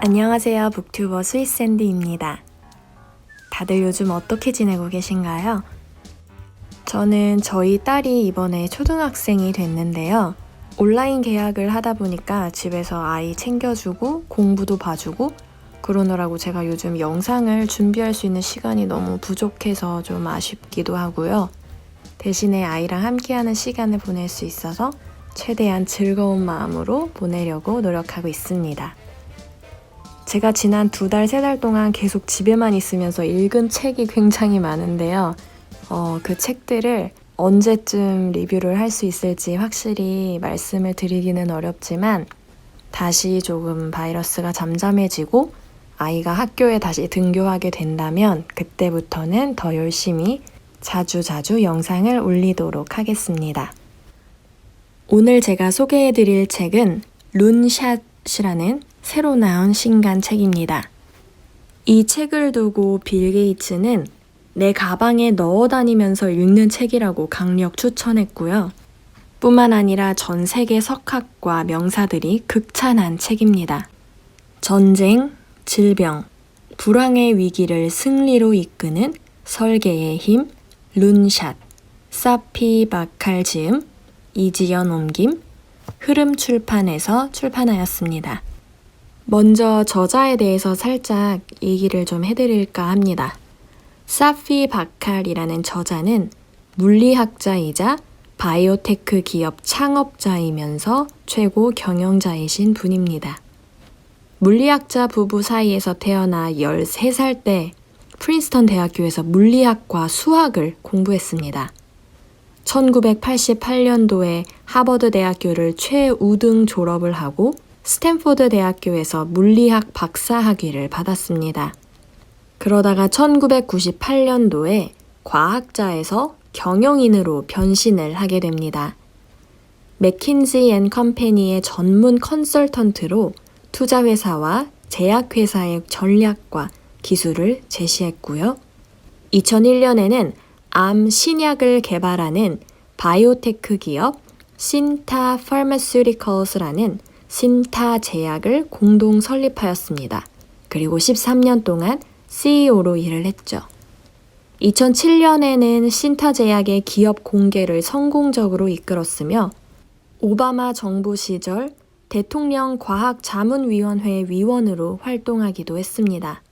안녕하세요. 북튜버 스윗샌디입니다. 다들 요즘 어떻게 지내고 계신가요? 저는 저희 딸이 이번에 초등학생이 됐는데요. 온라인 계약을 하다 보니까 집에서 아이 챙겨주고 공부도 봐주고 그러느라고 제가 요즘 영상을 준비할 수 있는 시간이 너무 부족해서 좀 아쉽기도 하고요. 대신에 아이랑 함께하는 시간을 보낼 수 있어서 최대한 즐거운 마음으로 보내려고 노력하고 있습니다. 제가 지난 2달, 3달 동안 계속 집에만 있으면서 읽은 책이 굉장히 많은데요. 그 책들을 언제쯤 리뷰를 할 수 있을지 확실히 말씀을 드리기는 어렵지만 다시 조금 바이러스가 잠잠해지고 아이가 학교에 다시 등교하게 된다면 그때부터는 더 열심히 자주 영상을 올리도록 하겠습니다. 오늘 제가 소개해드릴 책은 룬샷이라는 새로 나온 신간 책입니다. 이 책을 두고 빌 게이츠는 내 가방에 넣어 다니면서 읽는 책이라고 강력 추천했고요. 뿐만 아니라 전 세계 석학과 명사들이 극찬한 책입니다. 전쟁, 질병, 불황의 위기를 승리로 이끄는 설계의 힘, 룬샷, 사피 바칼 지음, 이지연 옮김, 흐름 출판에서 출판하였습니다. 먼저 저자에 대해서 살짝 얘기를 좀 해드릴까 합니다. 사피 바칼이라는 저자는 물리학자이자 바이오테크 기업 창업자이면서 최고 경영자이신 분입니다. 물리학자 부부 사이에서 태어나 13살 때 프린스턴 대학교에서 물리학과 수학을 공부했습니다. 1988년도에 하버드 대학교를 최우등 졸업을 하고 스탠포드 대학교에서 물리학 박사학위를 받았습니다. 그러다가 1998년도에 과학자에서 경영인으로 변신을 하게 됩니다. 맥킨지 앤 컴퍼니의 전문 컨설턴트로 투자회사와 제약회사의 전략과 기술을 제시했고요. 2001년에는 암 신약을 개발하는 바이오테크 기업 신타 파마슈티컬스라는 신타 제약을 공동 설립하였습니다. 그리고 13년 동안 CEO로 일을 했죠. 2007년에는 신타 제약의 기업 공개를 성공적으로 이끌었으며 오바마 정부 시절 대통령 과학자문위원회 위원으로 활동하기도 했습니다.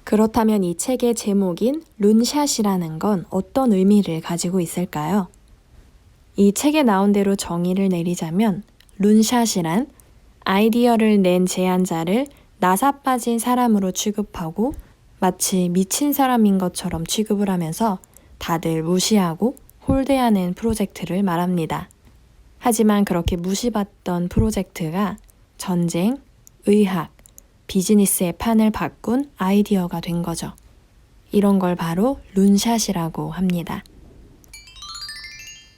그렇다면 이 책의 제목인 룬샷이라는 건 어떤 의미를 가지고 있을까요? 이 책에 나온 대로 정의를 내리자면 룬샷이란 아이디어를 낸 제안자를 나사 빠진 사람으로 취급하고 마치 미친 사람인 것처럼 취급을 하면서 다들 무시하고 홀대하는 프로젝트를 말합니다. 하지만 그렇게 무시받던 프로젝트가 전쟁, 의학, 비즈니스의 판을 바꾼 아이디어가 된 거죠. 이런 걸 바로 룬샷이라고 합니다.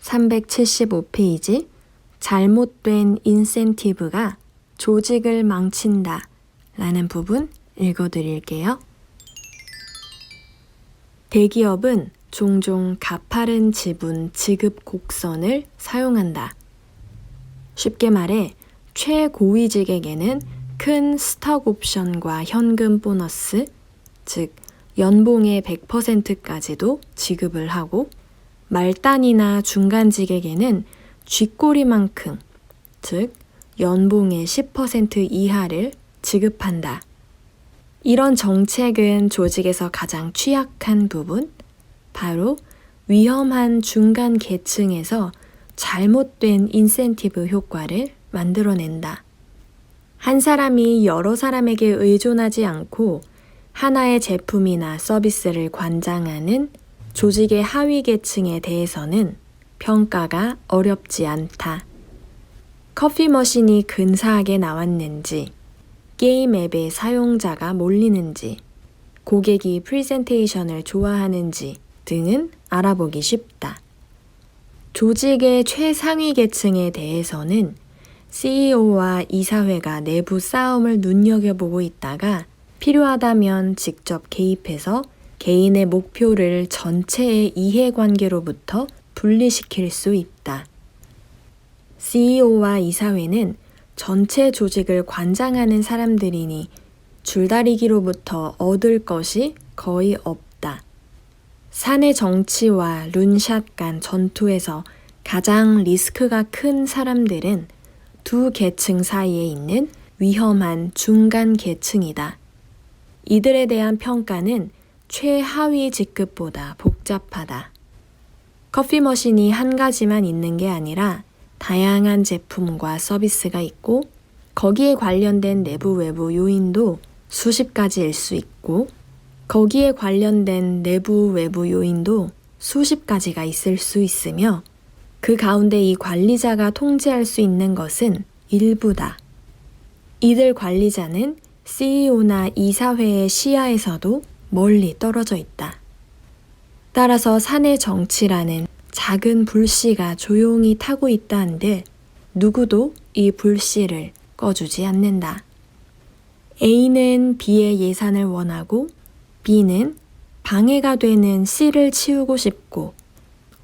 375페이지 잘못된 인센티브가 조직을 망친다 라는 부분 읽어드릴게요. 대기업은 종종 가파른 지분 지급 곡선을 사용한다. 쉽게 말해 최고위직에게는 큰 스톡 옵션과 현금 보너스, 즉 연봉의 100%까지도 지급을 하고 말단이나 중간직에게는 쥐꼬리만큼, 즉 연봉의 10% 이하를 지급한다. 이런 정책은 조직에서 가장 취약한 부분, 바로 위험한 중간 계층에서 잘못된 인센티브 효과를 만들어낸다. 한 사람이 여러 사람에게 의존하지 않고 하나의 제품이나 서비스를 관장하는 조직의 하위 계층에 대해서는 평가가 어렵지 않다. 커피 머신이 근사하게 나왔는지, 게임 앱의 사용자가 몰리는지, 고객이 프레젠테이션을 좋아하는지 등은 알아보기 쉽다. 조직의 최상위 계층에 대해서는 CEO와 이사회가 내부 싸움을 눈여겨보고 있다가 필요하다면 직접 개입해서 개인의 목표를 전체의 이해관계로부터 분리시킬 수 있다. CEO와 이사회는 전체 조직을 관장하는 사람들이니 줄다리기로부터 얻을 것이 거의 없다. 사내 정치와 룬샷 간 전투에서 가장 리스크가 큰 사람들은 두 계층 사이에 있는 위험한 중간 계층이다. 이들에 대한 평가는 최하위 직급보다 복잡하다. 커피 머신이 한 가지만 있는 게 아니라 다양한 제품과 서비스가 있고 거기에 관련된 내부 외부 요인도 수십 가지일 수 있고 거기에 관련된 내부 외부 요인도 수십 가지가 있을 수 있으며 그 가운데 이 관리자가 통제할 수 있는 것은 일부다. 이들 관리자는 CEO나 이사회의 시야에서도 멀리 떨어져 있다. 따라서 사내 정치라는 작은 불씨가 조용히 타고 있다 한들 누구도 이 불씨를 꺼주지 않는다. A는 B의 예산을 원하고 B는 방해가 되는 C를 치우고 싶고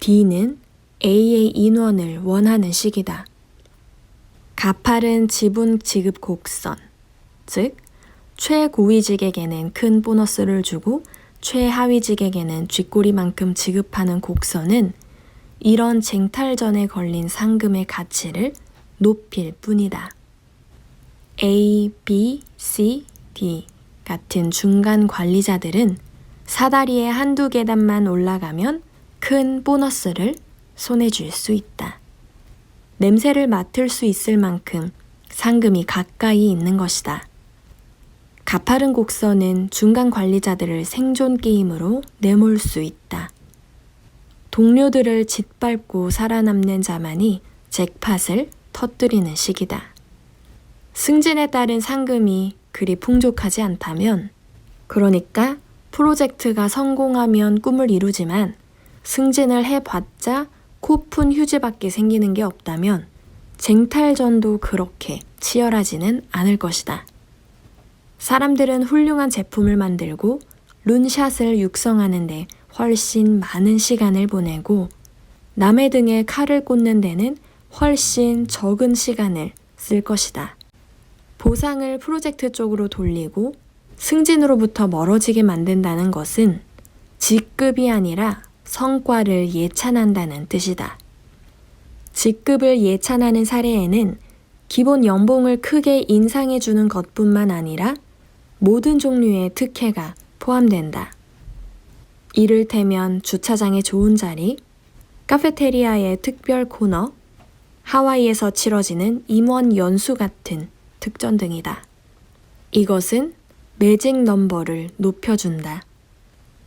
D는 A의 인원을 원하는 식이다. 가파른 지분 지급 곡선, 즉 최고위직에게는 큰 보너스를 주고 최하위직에게는 쥐꼬리만큼 지급하는 곡선은 이런 쟁탈전에 걸린 상금의 가치를 높일 뿐이다. A, B, C, D 같은 중간 관리자들은 사다리에 한두 계단만 올라가면 큰 보너스를 손에 쥘 수 있다. 냄새를 맡을 수 있을 만큼 상금이 가까이 있는 것이다. 가파른 곡선은 중간 관리자들을 생존 게임으로 내몰 수 있다. 동료들을 짓밟고 살아남는 자만이 잭팟을 터뜨리는 시기다. 승진에 따른 상금이 그리 풍족하지 않다면, 그러니까 프로젝트가 성공하면 꿈을 이루지만 승진을 해봤자 코푼 휴지밖에 생기는 게 없다면 쟁탈전도 그렇게 치열하지는 않을 것이다. 사람들은 훌륭한 제품을 만들고 룬샷을 육성하는데 훨씬 많은 시간을 보내고 남의 등에 칼을 꽂는 데는 훨씬 적은 시간을 쓸 것이다. 보상을 프로젝트 쪽으로 돌리고 승진으로부터 멀어지게 만든다는 것은 직급이 아니라 성과를 예찬한다는 뜻이다. 직급을 예찬하는 사례에는 기본 연봉을 크게 인상해주는 것뿐만 아니라 모든 종류의 특혜가 포함된다. 이를테면 주차장의 좋은 자리, 카페테리아의 특별 코너, 하와이에서 치러지는 임원 연수 같은 특전 등이다. 이것은 매직 넘버를 높여준다.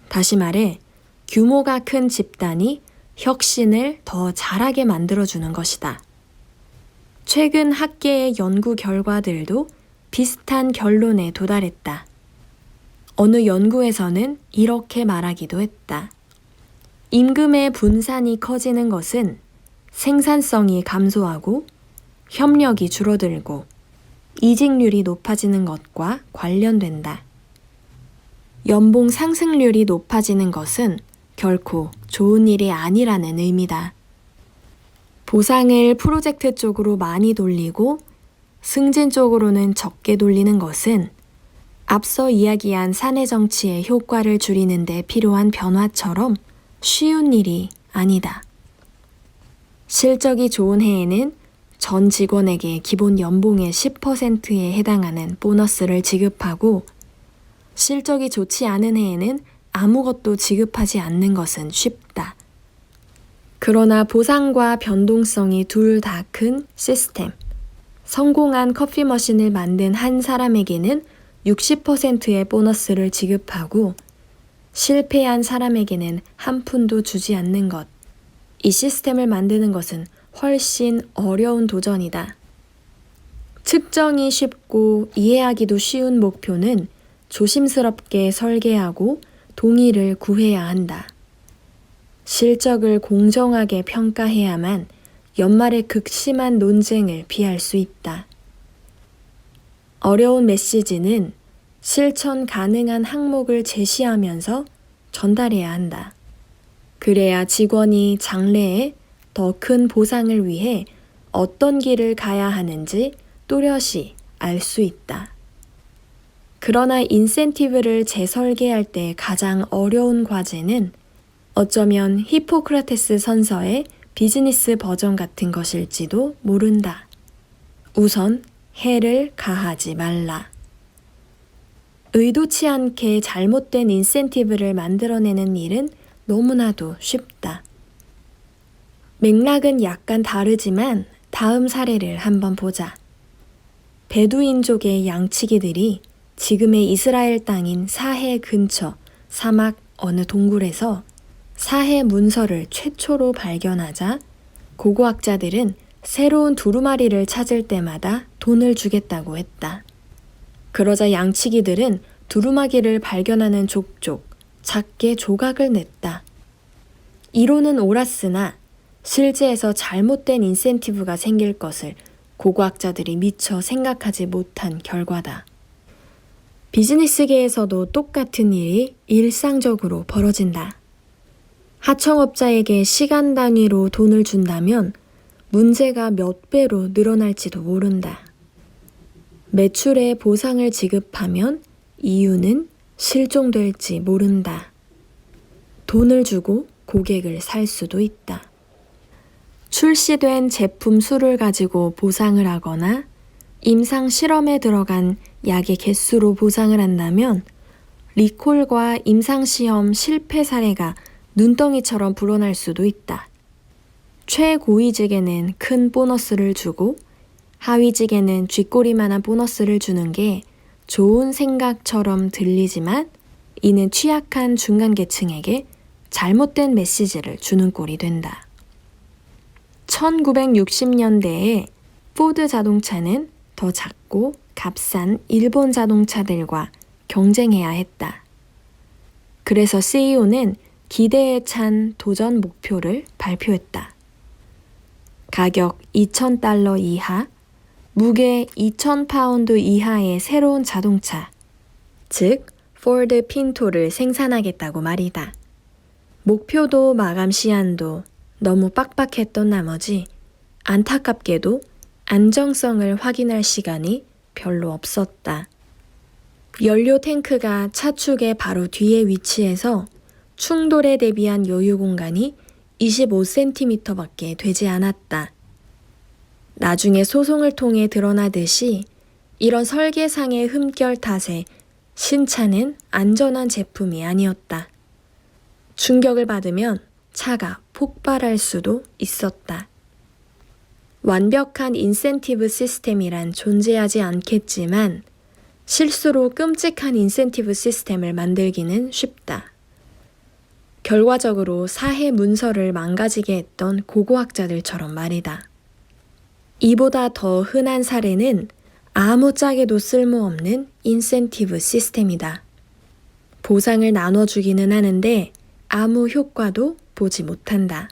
다시 말해 규모가 큰 집단이 혁신을 더 잘하게 만들어주는 것이다. 최근 학계의 연구 결과들도 비슷한 결론에 도달했다. 어느 연구에서는 이렇게 말하기도 했다. 임금의 분산이 커지는 것은 생산성이 감소하고 협력이 줄어들고 이직률이 높아지는 것과 관련된다. 연봉 상승률이 높아지는 것은 결코 좋은 일이 아니라는 의미다. 보상을 프로젝트 쪽으로 많이 돌리고 승진 쪽으로는 적게 돌리는 것은 앞서 이야기한 사내 정치의 효과를 줄이는 데 필요한 변화처럼 쉬운 일이 아니다. 실적이 좋은 해에는 전 직원에게 기본 연봉의 10%에 해당하는 보너스를 지급하고 실적이 좋지 않은 해에는 아무것도 지급하지 않는 것은 쉽다. 그러나 보상과 변동성이 둘 다 큰 시스템. 성공한 커피 머신을 만든 한 사람에게는 60%의 보너스를 지급하고 실패한 사람에게는 한 푼도 주지 않는 것. 이 시스템을 만드는 것은 훨씬 어려운 도전이다. 측정이 쉽고 이해하기도 쉬운 목표는 조심스럽게 설계하고 동의를 구해야 한다. 실적을 공정하게 평가해야만 연말의 극심한 논쟁을 피할 수 있다. 어려운 메시지는 실천 가능한 항목을 제시하면서 전달해야 한다. 그래야 직원이 장래에 더 큰 보상을 위해 어떤 길을 가야 하는지 또렷이 알 수 있다. 그러나 인센티브를 재설계할 때 가장 어려운 과제는 어쩌면 히포크라테스 선서의 비즈니스 버전 같은 것일지도 모른다. 우선 해를 가하지 말라. 의도치 않게 잘못된 인센티브를 만들어내는 일은 너무나도 쉽다. 맥락은 약간 다르지만 다음 사례를 한번 보자. 베두인족의 양치기들이 지금의 이스라엘 땅인 사해 근처 사막 어느 동굴에서 사해 문서를 최초로 발견하자 고고학자들은 새로운 두루마리를 찾을 때마다 돈을 주겠다고 했다. 그러자 양치기들은 두루마기를 발견하는 족족 작게 조각을 냈다. 이론은 옳았으나 실제에서 잘못된 인센티브가 생길 것을 고고학자들이 미처 생각하지 못한 결과다. 비즈니스계에서도 똑같은 일이 일상적으로 벌어진다. 하청업자에게 시간 단위로 돈을 준다면 문제가 몇 배로 늘어날지도 모른다. 매출에 보상을 지급하면 이유는 실종될지 모른다. 돈을 주고 고객을 살 수도 있다. 출시된 제품 수를 가지고 보상을 하거나 임상 실험에 들어간 약의 개수로 보상을 한다면 리콜과 임상시험 실패 사례가 눈덩이처럼 불어날 수도 있다. 최고위직에는 큰 보너스를 주고 하위직에는 쥐꼬리만한 보너스를 주는 게 좋은 생각처럼 들리지만 이는 취약한 중간계층에게 잘못된 메시지를 주는 꼴이 된다. 1960년대에 포드 자동차는 더 작고 값싼 일본 자동차들과 경쟁해야 했다. 그래서 CEO는 기대에 찬 도전 목표를 발표했다. 가격 $2,000 이하, 무게 2,000파운드 이하의 새로운 자동차, 즉 포드 핀토를 생산하겠다고 말이다. 목표도 마감 시한도 너무 빡빡했던 나머지 안타깝게도 안정성을 확인할 시간이 별로 없었다. 연료 탱크가 차축의 바로 뒤에 위치해서 충돌에 대비한 여유 공간이 25cm밖에 되지 않았다. 나중에 소송을 통해 드러나듯이 이런 설계상의 흠결 탓에 신차는 안전한 제품이 아니었다. 충격을 받으면 차가 폭발할 수도 있었다. 완벽한 인센티브 시스템이란 존재하지 않겠지만 실수로 끔찍한 인센티브 시스템을 만들기는 쉽다. 결과적으로 사해 문서를 망가지게 했던 고고학자들처럼 말이다. 이보다 더 흔한 사례는 아무짝에도 쓸모없는 인센티브 시스템이다. 보상을 나눠주기는 하는데 아무 효과도 보지 못한다.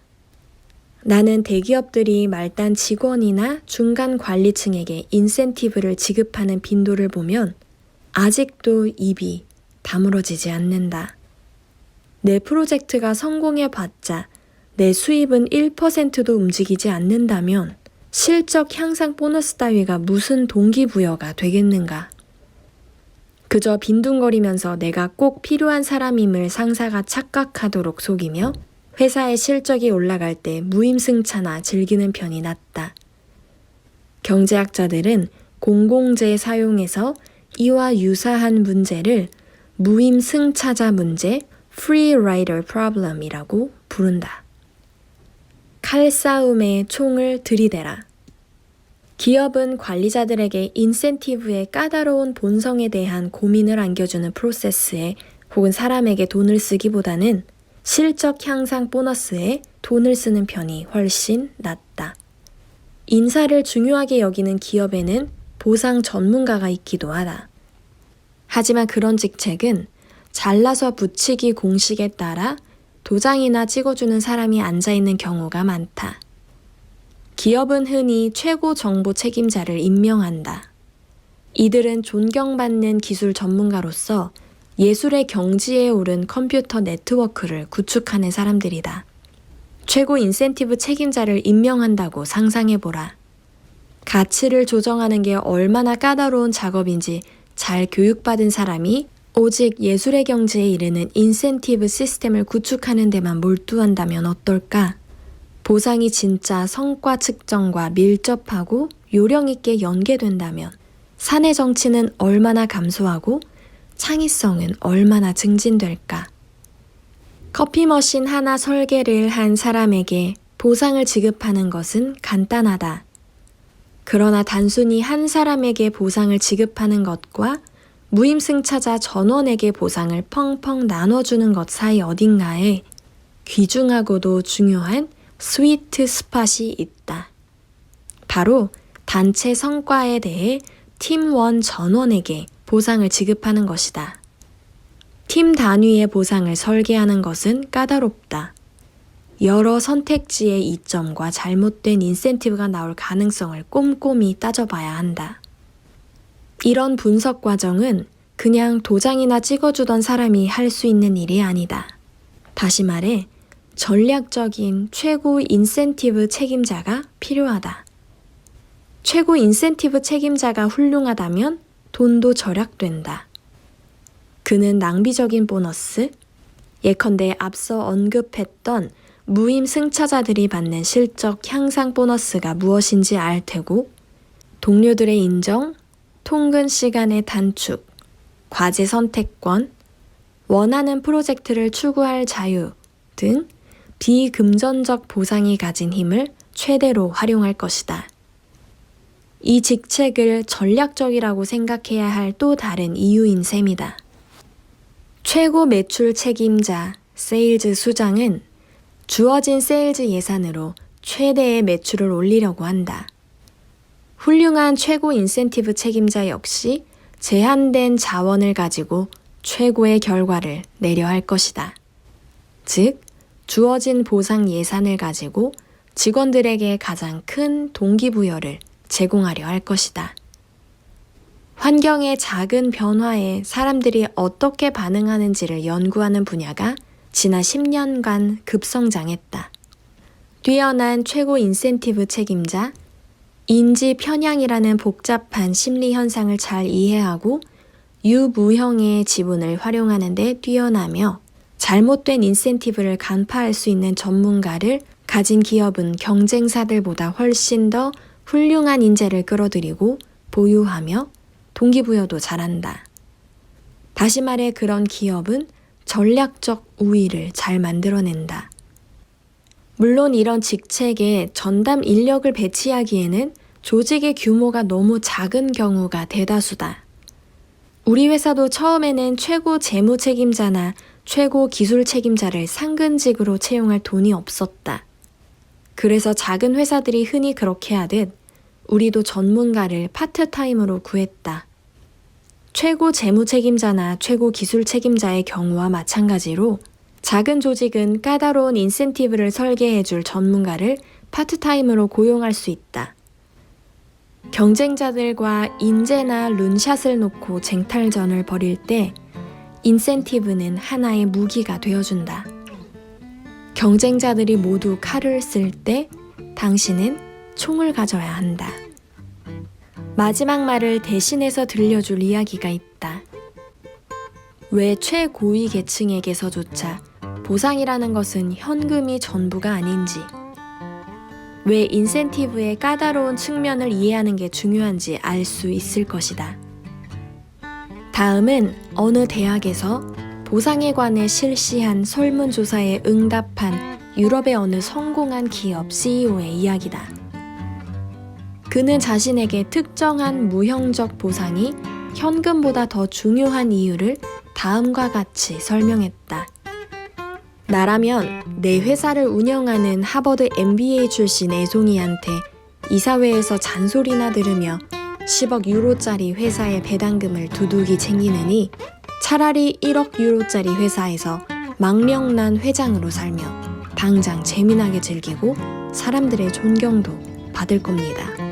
나는 대기업들이 말단 직원이나 중간 관리층에게 인센티브를 지급하는 빈도를 보면 아직도 입이 다물어지지 않는다. 내 프로젝트가 성공해봤자 내 수입은 1%도 움직이지 않는다면 실적 향상 보너스 따위가 무슨 동기부여가 되겠는가? 그저 빈둥거리면서 내가 꼭 필요한 사람임을 상사가 착각하도록 속이며 회사의 실적이 올라갈 때 무임승차나 즐기는 편이 낫다. 경제학자들은 공공재 사용에서 이와 유사한 문제를 무임승차자 문제 Free Rider Problem이라고 부른다. 칼싸움에 총을 들이대라. 기업은 관리자들에게 인센티브의 까다로운 본성에 대한 고민을 안겨주는 프로세스에 혹은 사람에게 돈을 쓰기보다는 실적 향상 보너스에 돈을 쓰는 편이 훨씬 낫다. 인사를 중요하게 여기는 기업에는 보상 전문가가 있기도 하다. 하지만 그런 직책은 잘라서 붙이기 공식에 따라 도장이나 찍어주는 사람이 앉아있는 경우가 많다. 기업은 흔히 최고 정보 책임자를 임명한다. 이들은 존경받는 기술 전문가로서 예술의 경지에 오른 컴퓨터 네트워크를 구축하는 사람들이다. 최고 인센티브 책임자를 임명한다고 상상해보라. 가치를 조정하는 게 얼마나 까다로운 작업인지 잘 교육받은 사람이 오직 예술의 경지에 이르는 인센티브 시스템을 구축하는 데만 몰두한다면 어떨까? 보상이 진짜 성과 측정과 밀접하고 요령 있게 연계된다면 사내 정치는 얼마나 감소하고 창의성은 얼마나 증진될까? 커피 머신 하나 설계를 한 사람에게 보상을 지급하는 것은 간단하다. 그러나 단순히 한 사람에게 보상을 지급하는 것과 무임승차자 전원에게 보상을 펑펑 나눠주는 것 사이 어딘가에 귀중하고도 중요한 스위트 스팟이 있다. 바로 단체 성과에 대해 팀원 전원에게 보상을 지급하는 것이다. 팀 단위의 보상을 설계하는 것은 까다롭다. 여러 선택지의 이점과 잘못된 인센티브가 나올 가능성을 꼼꼼히 따져봐야 한다. 이런 분석 과정은 그냥 도장이나 찍어주던 사람이 할 수 있는 일이 아니다. 다시 말해, 전략적인 최고 인센티브 책임자가 필요하다. 최고 인센티브 책임자가 훌륭하다면 돈도 절약된다. 그는 낭비적인 보너스, 예컨대 앞서 언급했던 무임승차자들이 받는 실적 향상 보너스가 무엇인지 알 테고, 동료들의 인정, 통근 시간의 단축, 과제 선택권, 원하는 프로젝트를 추구할 자유 등 비금전적 보상이 가진 힘을 최대로 활용할 것이다. 이 직책을 전략적이라고 생각해야 할 또 다른 이유인 셈이다. 최고 매출 책임자, 세일즈 수장은 주어진 세일즈 예산으로 최대의 매출을 올리려고 한다. 훌륭한 최고 인센티브 책임자 역시 제한된 자원을 가지고 최고의 결과를 내려 할 것이다. 즉, 주어진 보상 예산을 가지고 직원들에게 가장 큰 동기부여를 제공하려 할 것이다. 환경의 작은 변화에 사람들이 어떻게 반응하는지를 연구하는 분야가 지난 10년간 급성장했다. 뛰어난 최고 인센티브 책임자, 인지 편향이라는 복잡한 심리 현상을 잘 이해하고 유무형의 지분을 활용하는 데 뛰어나며 잘못된 인센티브를 간파할 수 있는 전문가를 가진 기업은 경쟁사들보다 훨씬 더 훌륭한 인재를 끌어들이고 보유하며 동기부여도 잘한다. 다시 말해 그런 기업은 전략적 우위를 잘 만들어낸다. 물론 이런 직책에 전담 인력을 배치하기에는 조직의 규모가 너무 작은 경우가 대다수다. 우리 회사도 처음에는 최고 재무 책임자나 최고 기술 책임자를 상근직으로 채용할 돈이 없었다. 그래서 작은 회사들이 흔히 그렇게 하듯 우리도 전문가를 파트타임으로 구했다. 최고 재무 책임자나 최고 기술 책임자의 경우와 마찬가지로 작은 조직은 까다로운 인센티브를 설계해줄 전문가를 파트타임으로 고용할 수 있다. 경쟁자들과 인재나 룬샷을 놓고 쟁탈전을 벌일 때 인센티브는 하나의 무기가 되어준다. 경쟁자들이 모두 칼을 쓸 때 당신은 총을 가져야 한다. 마지막 말을 대신해서 들려줄 이야기가 있다. 왜 최고위 계층에게서조차 보상이라는 것은 현금이 전부가 아닌지, 왜 인센티브의 까다로운 측면을 이해하는 게 중요한지 알 수 있을 것이다. 다음은 어느 대학에서 보상에 관해 실시한 설문조사에 응답한 유럽의 어느 성공한 기업 CEO의 이야기다. 그는 자신에게 특정한 무형적 보상이 현금보다 더 중요한 이유를 다음과 같이 설명했다. 나라면 내 회사를 운영하는 하버드 MBA 출신 애송이한테 이사회에서 잔소리나 들으며 10억 유로짜리 회사의 배당금을 두둑이 챙기느니 차라리 1억 유로짜리 회사에서 망명난 회장으로 살며 당장 재미나게 즐기고 사람들의 존경도 받을 겁니다.